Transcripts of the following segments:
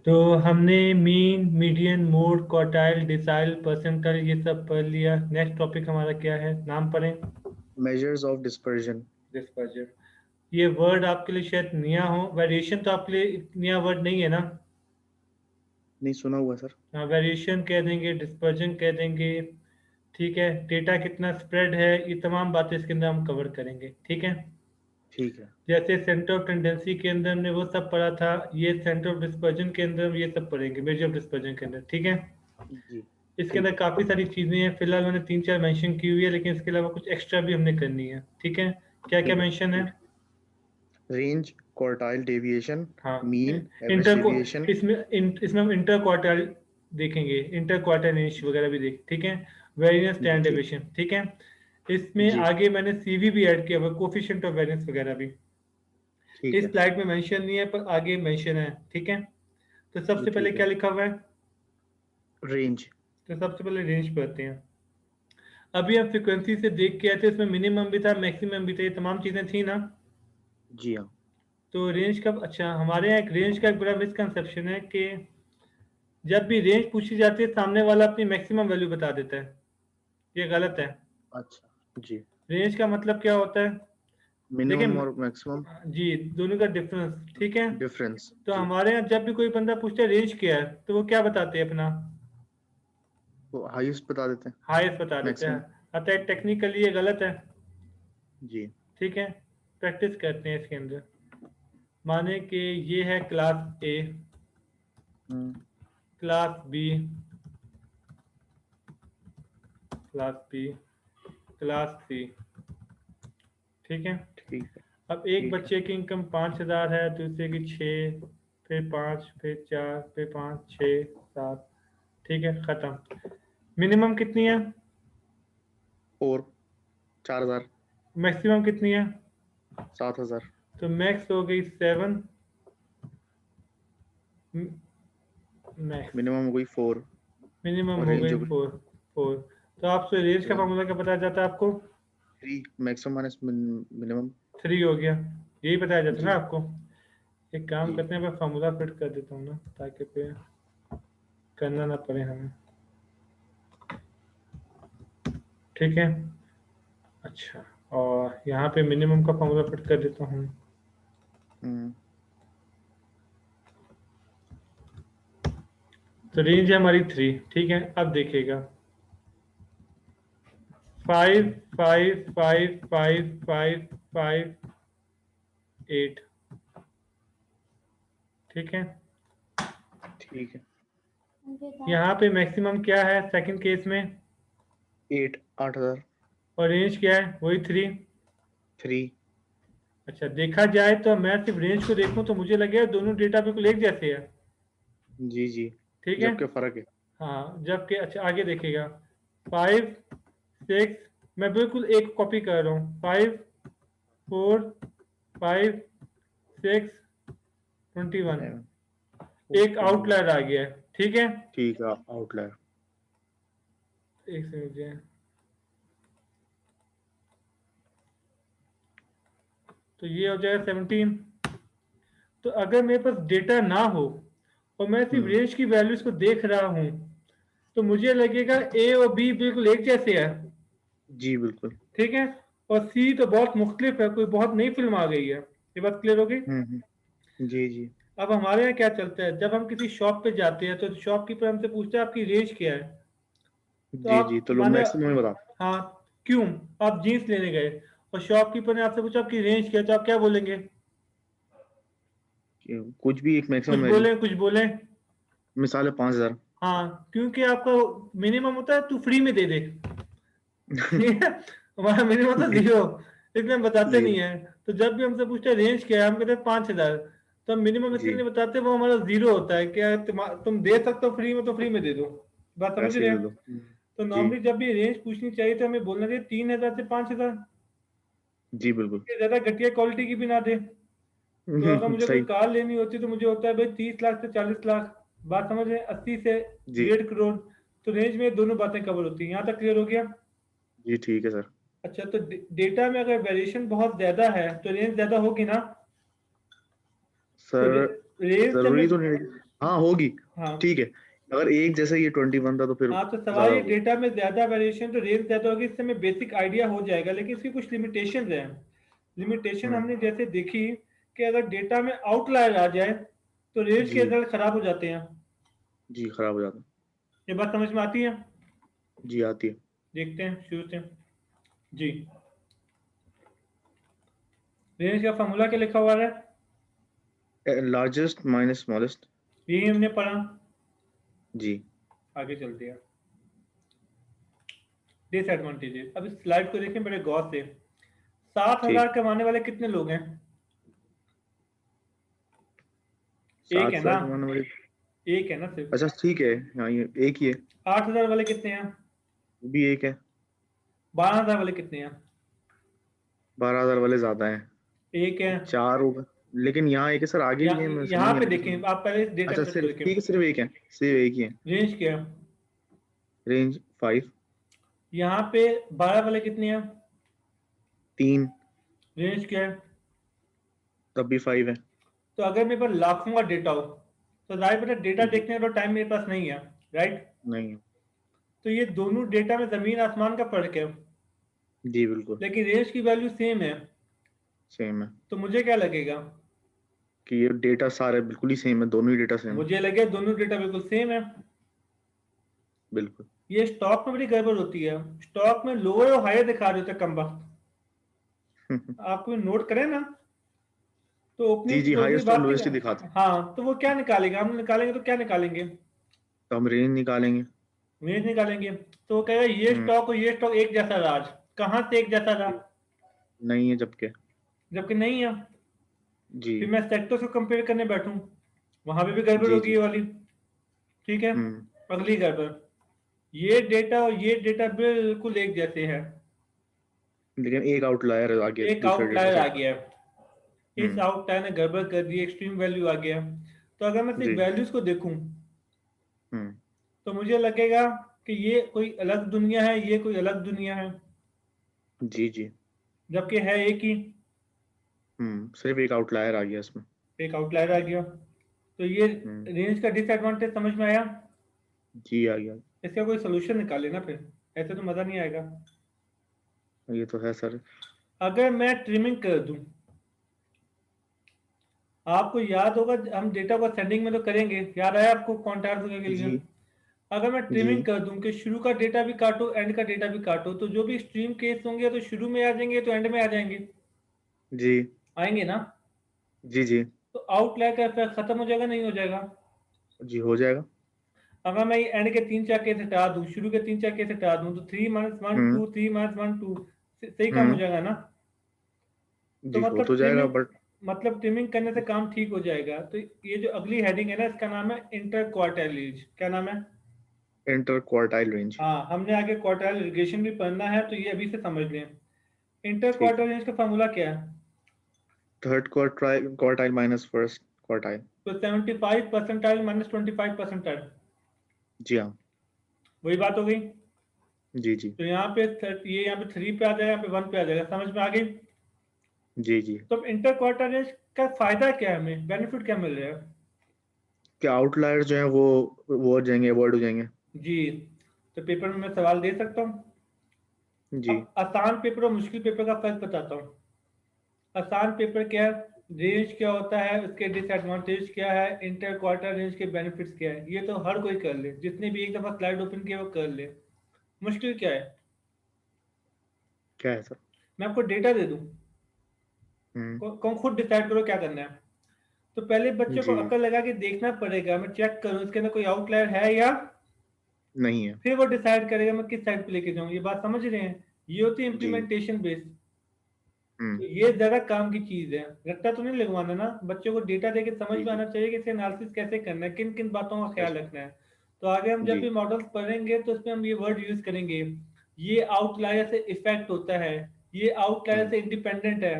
तो हमने mean, median, mode, quartile, decile, percentile ये सब पढ़ लिया। नेक्स्ट टॉपिक हमारा क्या है, नाम पढ़ें। Measures of dispersion. डिस्पर्जन। ये वर्ड आपके लिए शायद नया हो। वेरिएशन तो आपके लिए नया वर्ड नहीं है ना। नहीं सुना हुआ सर। हाँ, वेरिएशन कह देंगे, डिस्पर्जन कह देंगे। ठीक है, डेटा कितना स्प्रेड है, ये तमाम बातें इसके अंदर हम कवर करेंगे। ठीक है। ठीक है। जैसे सेंटर ऑफ टेंडेंसी के अंदर हमने वो सब पढ़ा था, ये सेंटर ऑफ डिस्पर्जन के अंदर हम ये सब पढ़ेंगे, मेजर ऑफ डिस्पर्जन के अंदर। ठीक है। जी। इसके ठीक अंदर है। काफ़ी सारी चीज़ें हैं, फिलहाल मैंने तीन चार मेंशन की हुई है, लेकिन इसके अलावा कुछ एक्स्ट्रा भी हमने करनी है। ठीक है। क्या क्या ठीक है। मेंशन है। ठीक है। रेंज, क्वार्टाइल डेविएशन, हाँ। मीन, एवरेज इंटर को डेविएशन। इसमें हम इंटर क्वार्टाइल देखेंगे, इंटर क्वार्टाइल रेंज वगैरह भी देख। ठीक है। वेरिएंस, जी स्टैंडर्ड ठीक। डेविएशन। ठीक है। इसमें जी आगे मैंने सीवी भी ऐड किया हुआ, कोफिशिएंट ऑफ वेरिएंस वगैरह भी। ठीक इस है। स्लाइड में मेंशन नहीं है पर आगे मेंशन है। ठीक है। तो जी सबसे पहले ठीक क्या है। लिखा हुआ है। रेंज। तो सबसे पहले रेंज पढ़ते हैं। अभी हम फ्रिक्वेंसी से देख के आए थे, इसमें मिनिमम भी था, मैक्सिमम भी था, ये तमाम चीजें थी ना। जी हाँ। तो रेंज का, अच्छा, हमारे यहाँ एक रेंज का एक बड़ा मिसकंसेप्शन है कि जब भी रेंज पूछी जाती है सामने वाला अपनी मैक्सिमम वैल्यू बता देता है। ये गलत है। अच्छा। जी। रेंज का मतलब क्या होता है। देखिए, मिनिमम और मैक्सिमम जी, दोनों का डिफरेंस। ठीक है। डिफरेंस। तो जी। हमारे यहाँ जब भी कोई बंदा पूछता है रेंज क्या है, तो वो क्या बताते हैं अपना, वो हाईएस्ट बता देते हैं। हाईएस्ट बता देते हैं। मैक्सिमम। अतः टेक्निकली ये गलत है। जी। ठीक है। प्रैक्टिस करते हैं इसके अंदर। माने कि ये है class A, hmm. Class B, class B, class C. ठीक है। ठीक है। अब एक ठीक है। बच्चे की इनकम 5,000 है, दूसरे की 6, फिर 5, फिर 4, फिर 5, 6, 7। ठीक है, खत्म। मिनिमम कितनी है, और 4,000। मैक्सिमम कितनी है। 7,000। तो मैक्स हो गई 7, मैक्स। मिनिमम हो गई 4। मिनिमम और हो रेंज गई हो गई 4, 4। तो आपसे रेंज का 1। फार्मूला क्या बताया जाता है आपको। 3 मैक्सिमम माइनस मिनिमम। 3 हो गया। यही बताया जाता है ना जी। आपको। एक काम जी। करते हैं, मैं फार्मूला फिट कर देता हूँ ना, ताकि फिर करना ना पड़े हमें। ठीक है। अच्छा, और यहाँ पे मिनिमम का फॉर्मूला फिट कर देता हूँ। हम्म। तो रेंज है हमारी 3। ठीक है, अब देखिएगा 5, 5, 5, 5, 5, 5, 8। ठीक है। ठीक है। यहाँ पे मैक्सिमम क्या है सेकंड केस में, 8 8,000। और रेंज क्या है, वही 3। 3। अच्छा, देखा जाए तो मैं सिर्फ रेंज को देखूं तो मुझे लगेगा दोनों डेटा बिल्कुल एक जैसे है। जी जी। ठीक है। जबकि फर्क है। हाँ, जबकि अच्छा आगे देखिएगा 5, 6, मैं बिल्कुल एक कॉपी कर रहा हूँ। 5, 4, 5, 6, 21। 7 एक 21। आउटलायर आ गया है। ठीक है। ठीक है आउटलायर। एक से मुझे, तो ये हो जाएगा 17। तो अगर मेरे पास डेटा ना हो और मैं सिर्फ हम्म। रेंज की वैल्यूज को देख रहा हूँ, तो मुझे लगेगा ए और बी बिल्कुल एक जैसे है। जी बिल्कुल। ठीक है। और सी तो बहुत मुख्तलिफ है, कोई बहुत नई फिल्म आ गई है। ये बात क्लियर हो गई। जी जी। अब हमारे यहाँ क्या चलता है, जब हम किसी शॉप पे जाते हैं तो शॉपकीपर हमसे पूछता है आपकी रेंज क्या है। तो जी जी आप तो लोग माने, मैक्सिमम ही बता। हाँ, क्यों, आप जीन्स लेने गए और शॉपकीपर ने आपसे पूछा आपकी रेंज क्या है, तो आप क्या बोलेंगे। कुछ भी एक कुछ मैक्सिमम वैल्यू। बोले, कुछ बोले। मिसाल है 5,000। हाँ, क्योंकि आपका मिनिमम होता है तू फ्री में दे दे। ठीक है। हमारा मिनिमम तो जी। 0, इसलिए हम बताते नहीं जीरो। है। तो जब भी हमसे पूछते हैं रेंज क्या है, हम कहते हैं 5,000। तो हम मिनिमम इसलिए जी। नहीं बताते, वो हमारा 0 होता है। क्या तुम दे सकते हो फ्री में, तो फ्री में दे दो। बात समझ पैसे रहे दे हैं। दो। तो जी नॉर्मली जब भी रेंज पूछनी चाहिए तो हमें बोलना चाहिए 3,000 से 5,000। जी बिल्कुल। ज्यादा घटिया क्वालिटी की भी ना दे। तो अगर मुझे कोई सही। कार लेनी होती तो मुझे होता है भाई 30 लाख से 40 लाख। बात समझ रहे हैं, 80 से जी 1.5 करोड़। तो रेंज में दोनों बातें कवर होती हैं। यहाँ तक क्लियर हो गया। जी ठीक है सर। अच्छा, तो डेटा में अगर वेरिएशन बहुत ज्यादा है तो रेंज ज्यादा होगी ना। तो सर रेंज से जरूरी मैं तो नहीं। हाँ होगी। हाँ ठीक है, अगर एक जैसे ये 21 था तो फिर हाँ, तो सवाल ज्यादा ये होगी। डेटा में ज्यादा वेरिएशन तो रेंज ज्यादा होगी, इससे हमें बेसिक आइडिया हो जाएगा, लेकिन इसकी कुछ लिमिटेशंस हैं। लिमिटेशन हम्म। हमने जैसे देखी कि अगर डेटा में आउटलायर आ जाए तो रेंज के जी रिजल्ट खराब हो जाते हैं। जी, खराब हो जाता है। ये बात समझ में आती है? जी आती है। देखते हैं शुरू से। जी, रेंज का फॉर्मूला क्या लिखा हुआ है? Largest minus smallest. यही हमने पढ़ा। जी आगे चलते हैं। डिसएडवांटेजेस, अब इस स्लाइड को देखें बड़े गौर से। 60,000 ठीक। कमाने वाले कितने लोग हैं? एक सात है ना? हजार कमाने वाले। एक है ना सिर्फ। अच्छा ठीक है, हाँ ये एक ही है। 8,000 वाले कितने हैं? वो भी एक है। 12,000 वाले कितने हैं? 12,000 वाले ज्यादा हैं। एक है। चार होगा। लेकिन यहाँ एक है सर, आगे भी है, मैं समझ यहाँ नहीं पे आया कैसे देखें, होगा। आप पहले डेटा अच्छा सेट को सिर्फ देखें। ठीक है, सिर्फ एक है, सिर्फ एक ही है। रेंज क्या है? रेंज 5। यहाँ पे 12 वाले कितने हैं? 3। रेंज क्या है? तब भी 5 है। तो अगर मेरे पास लाखों का डेटा हो तो जाहिर बेटा डेटा जी। देखने का तो टाइम मेरे पास नहीं है, राइट? नहीं। तो ये दोनों डेटा में जमीन आसमान का फर्क है, जी बिल्कुल। लेकिन रेंज की वैल्यू सेम है। सेम है। तो मुझे क्या लगेगा? कि ये डेटा सारे बिल्कुल ही सेम है, दोनों ही डेटा सेम है। मुझे लगे दोनों डेटा बिल्कुल सेम है। बिल्कुल। ये स्टॉक में बड़ी गड़बड़ होती है। स्टॉक में लोअर और हायर दिखा रहे होते हैं कम वक्त। आपको नोट करें ना, तो जी ओपनिंग जी, क्लोजिंग हाईएस्ट और बात की लोएस्ट ना। ही दिखाते हैं। हाँ, तो वो क्या निकालेगा? हम निकालेंगे तो क्या निकालेंगे? तो हम रेंज निकालेंगे। रेंज निकालेंगे। तो वो कहेगा ये हम्म। स्टॉक और ये स्टॉक एक जैसा रहा आज। कहाँ से एक जैसा रहा? जी। नहीं है जबकि। जबकि नहीं है। जी फिर मैं सेक्टर्स को कंपेयर करने बैठूं, वहां पे भी गड़बड़ जी होगी जी। ये वाली। ठीक है। हम्म। अगली गड़बड़, ये डेटा और ये डेटा बिल्कुल एक जैसे है। लेकिन एक आउटलायर आ गया एक दूसरे डेटा आउटलायर आ सेट का। गया है। इस हम्म। आउटलायर ने गड़बड़ कर दी, एक्सट्रीम वैल्यू आ गया। तो अगर मैं सिर्फ जी। वैल्यूज को देखूं हम्म। तो मुझे लगेगा कि ये कोई अलग दुनिया है, ये कोई अलग दुनिया है, जी जी। जबकि है एक ही। सिर्फ एक आउटलायर आ गया इसमें। एक आउटलायर आ गया। तो ये हम्म। रेंज का डिसएडवांटेज समझ में आया। जी आ गया। इसका कोई सोल्यूशन निकाले ना, फिर ऐसे तो मजा नहीं आएगा। ये तो है सर। अगर मैं ट्रिमिंग कर दूं, आपको याद होगा हम डेटा को सेंडिंग में तो करेंगे, याद आया आपको कॉन्टैक्ट के लिए? जी अगर मैं जी ट्रिमिंग कर दूं कि शुरू का डेटा भी काटो एंड का डेटा भी काटो, तो जो भी एक्सट्रीम केस होंगे तो शुरू में आ जाएंगे तो एंड में आ जाएंगे। जी आएंगे ना? जी जी तो आउटलायर का इफेक्ट खत्म हो जाएगा, नहीं हो जाएगा? जी, हो जाएगा। अगर मैं एंड के 3-4 केस हटा दूं, शुरू के 3-4 केस हटा दूं, तो 3-1 2 हम्म 3-1 2 सही काम हो हम्म। जाएगा ना? तो जी हो मतलब तो जाएगा ट्रिमिंग, बट। मतलब ट्रिमिंग करने से काम ठीक हो जाएगा। तो ये जो अगली हेडिंग है ना, इसका नाम है इंटर क्वार्टाइल रेंज। क्या नाम है? Inter quartile range. हाँ, हमने आगे क्वार्टाइल रिग्रेशन भी पढ़ना है, तो ये अभी से समझ लें। इंटर ठीक है। क्वार्टाइल रेंज का फॉर्मूला क्या है? Third quartile minus first quartile. तो 75 परसेंटाइल माइनस 25 परसेंटाइल। जी हाँ। वही बात हो गई। जी जी तो यहाँ पे ये यहाँ पे 3 पे आ जाएगा, यहाँ पे 1 पे आ जाएगा, समझ में आ गई? जी जी। तो इंटर क्वार्टाइल रेंज का फायदा क्या है, हमें बेनिफिट क्या मिल रहा है? क्या आउटलायर जो है वो हो जाएंगे, अवॉइड हो जाएंगे। जी। तो पेपर में मैं सवाल दे सकता हूँ। जी अब आसान पेपर और मुश्किल पेपर का फर्क बताता हूँ। आसान पेपर क्या है, रेंज क्या होता है, उसके डिसएडवांटेज क्या है, इंटर क्वार्टर रेंज के बेनिफिट्स क्या है, ये तो हर कोई कर ले, जिसने भी एक दफा स्लाइड ओपन किया वो कर ले। मुश्किल क्या है? क्या है सर। मैं आपको डेटा दे दूं, हम्म। कौन खुद डिसाइड करो क्या करना है। तो पहले बच्चे को जी। अक्ल लगा के देखना पड़ेगा, मैं चेक करूं इसके अंदर कोई आउटलायर है या, नहीं है। फिर वो डिसाइड करेगा मैं किस साइड पे लेके जाऊं। ये बात समझ रहे हैं? ये होती है जी। Implementation based. तो हम्म। ये ज्यादा काम की चीज है, रट्टा तो नहीं लगवाना ना, बच्चों को डेटा देके समझ जी में जी। आना चाहिए कि इसे एनालिसिस कैसे करना है, किन किन बातों का ख्याल सच। रखना है। तो आगे हम जब जी भी मॉडल्स पढ़ेंगे तो उसमें हम ये वर्ड यूज करेंगे, ये आउटलायर से इफेक्ट होता है, ये आउटलायर हम्म से इंडिपेंडेंट है।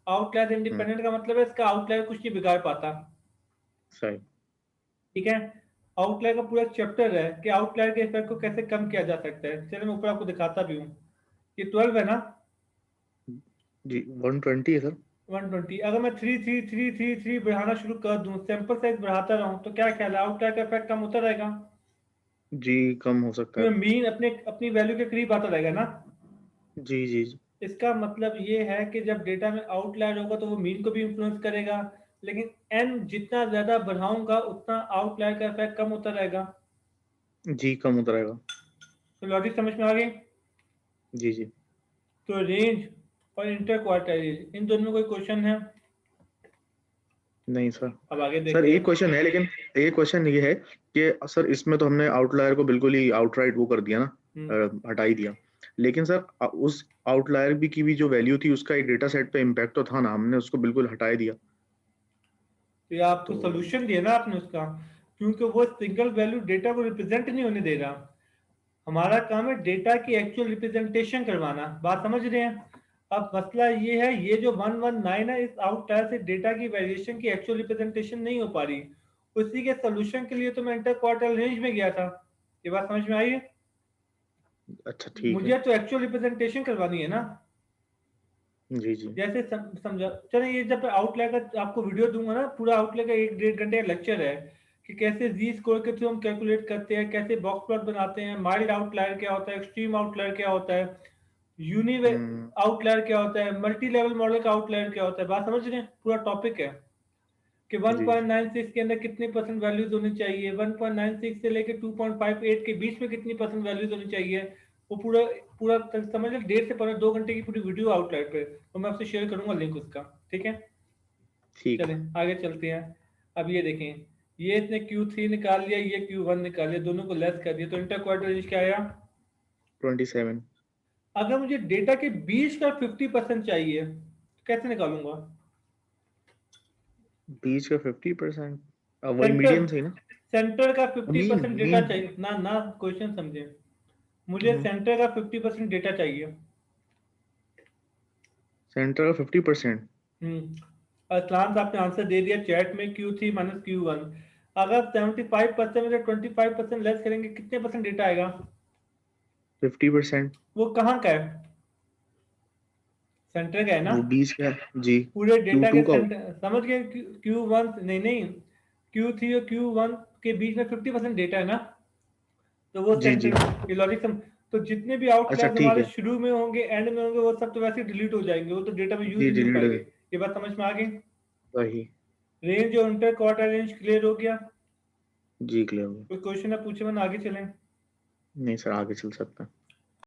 आउटलायर से हम्म। इंडिपेंडेंट का मतलब है इसका आउटलायर कुछ नहीं बिगाड़ पाता। सही। ठीक है। आउटलायर का पूरा चैप्टर है कि आउटलायर के इफेक्ट को कैसे कम किया जा सकता है। चलिए मैं ऊपर आपको दिखाता भी हूँ। ये 12 है ना? जी 120 है सर। 120। अगर मैं 3 बढ़ाना शुरू कर दूं, सैंपल साइज बढ़ाता रहूं, तो क्या ख्याल है, आउटलायर का इफेक्ट कम होता रहेगा? जी कम हो सकता है। क्योंकि मीन अपने अपनी वैल्यू के करीब आता रहेगा ना। जी जी जी। इसका मतलब ये है कि जब डेटा में आउटलायर होगा तो वो मीन को भी इन्फ्लुएंस करेगा, लेकिन एन जितना ज्यादा बढ़ाऊंगा उतना आउटलायर का इफेक्ट कम होता रहेगा। जी कम होता रहेगा। तो लॉजिक समझ में आ गई? जी जी। तो रेंज और इंटर क्वार्टाइल इन दोनों में कोई क्वेश्चन है? नहीं सर। अब आगे सर देखते एक हैं। क्वेश्चन है, लेकिन एक क्वेश्चन ये है कि सर इसमें तो हमने आउटलायर को बिल्कुल ही आउटराइट वो कर दिया ना, हम्म, हटा ही दिया। लेकिन सर उस आउटलायर भी की भी जो वैल्यू थी उसका एक डेटा सेट पे इम्पैक्ट तो था ना, हमने उसको बिल्कुल हटा ही दिया। तो ये आपको तो सोल्यूशन दिया ना आपने उसका, क्योंकि वो सिंगल वैल्यू डेटा को रिप्रेजेंट नहीं होने दे रहा। हमारा काम है डेटा की एक्चुअल रिप्रेजेंटेशन करवाना, बात समझ रहे हैं? अब मसला ये है, ये जो 119 है, इस आउटलायर से डेटा की वेरिएशन की एक्चुअल रिप्रेजेंटेशन नहीं हो पा रही। उसी के सोल्यूशन के लिए तो मैं इंटर क्वार्टर रेंज में गया था। ये बात समझ में आई है? अच्छा ठीक है। मुझे तो एक्चुअल रिप्रेजेंटेशन करवानी है ना। जी जी। जैसे समझा चलो, ये जब आउटलायर का आपको वीडियो दूंगा ना, पूरा आउटलायर का 1-1.5 घंटे का लेक्चर है कि कैसे जी स्कोर के थ्रू हम कैलकुलेट करते हैं, कैसे बॉक्स प्लॉट बनाते हैं, माइल्ड आउटलायर क्या होता है, एक्सट्रीम आउटलायर क्या होता है, यूनि हम्म। आउटलायर क्या होता है, मल्टी लेवल मॉडल का आउटलायर क्या होता है। बात समझ रहे हैं? पूरा टॉपिक है कि जी जी 1.96 के अंदर कितनी परसेंट वैल्यूज होनी चाहिए, 1.96 से लेकर 2.58 के बीच में कितनी परसेंट वैल्यूज होनी चाहिए। वो पूरा पूरा समझ लो 1.5 से 2 घंटे की पूरी वीडियो आउटलायर पे, तो मैं आपसे शेयर करूंगा लिंक उसका। ठीक है, ठीक चलें है। आगे चलते हैं। अब ये देखें, ये इसने Q3 निकाल लिया, ये Q1 निकाल लिया, दोनों को लेस कर दिया, तो इंटर क्वार्टर रेंज क्या आया? 27। अगर मुझे डेटा के बीच का 50% चाहिए तो कैसे निकालूंगा? बीच का 50%? वही सेंटर मीडियन सही ना? सेंटर का fifty mean percent data mean. चाहिए ना, ना क्वेश्चन समझे। मुझे सेंटर का 50% डेटा चाहिए। सेंटर का 50%? असलान साहब ने आंसर दे दिया चैट में, Q3 - Q1। अगर 75% में से 25% लेस करेंगे कितने परसेंट डेटा आएगा? 50%। वो कहाँ का है? सेंटर का है ना। वो बीच का है जी। पूरे क्यू डेटा के टू का सेंटर समझ गए। Q1 नहीं नहीं, Q3 और Q1 के बीच में 50% डेटा है ना, तो वो जी जी। सेंटर। ये लॉजिक सम। तो जितने भी अच्छा आउटलायर्स ठीक हमारे है। शुरू में होंगे, एंड में होंगे, वो सब तो वैसे डिलीट हो जाएंगे, वो तो डेटा में यूज जी ही नहीं हो डिलीट। पाएंगे। ये बात समझ में आ गई? वही। रेंज और इंटर क्वार्टर रेंज क्लियर हो गया? जी क्लियर हो गया। कोई क्वेश्चन है पूछे, वरना आगे चलें। नहीं सर, आगे चल सकता है।